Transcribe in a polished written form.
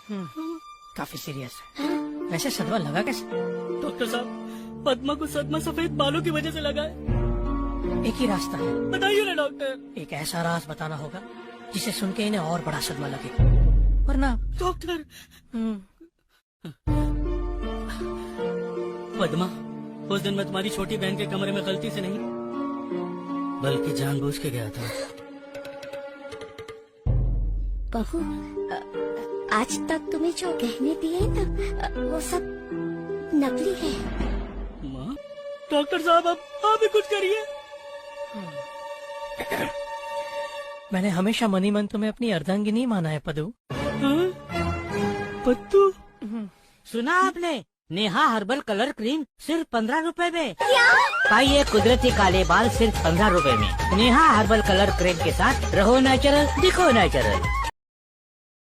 काफी सीरियस है। वैसे सदमा लगा कैसे? डॉक्टर साहब, पद्मा को सदमा सफेद बालों की वजह से लगा है। एक ही रास्ता है, बताइए ना डॉक्टर। एक ऐसा राज बताना होगा जिसे सुन के इन्हें और बड़ा सदमा लगे, वरना डॉक्टर। पद्मा, उस दिन मैं तुम्हारी छोटी बहन के कमरे में गलती से नहीं बल्कि जानबूझ के गया था। बहू, आज तक तुम्हें जो गहने दिए ना, वो सब नकली है। माँ, डॉक्टर साहब, अब आप भी कुछ करिए। मैंने हमेशा मनी मन तुम्हें अपनी अर्धांगिनी माना है पद्दू। हाँ? पत्तू, सुना आपने? नेहा हर्बल कलर क्रीम सिर्फ 15 रुपए में। पाइए कुदरती काले बाल सिर्फ 15 रुपए में। नेहा हर्बल कलर क्रीम के साथ रहो नेचुरल, दिखो नेचुरल।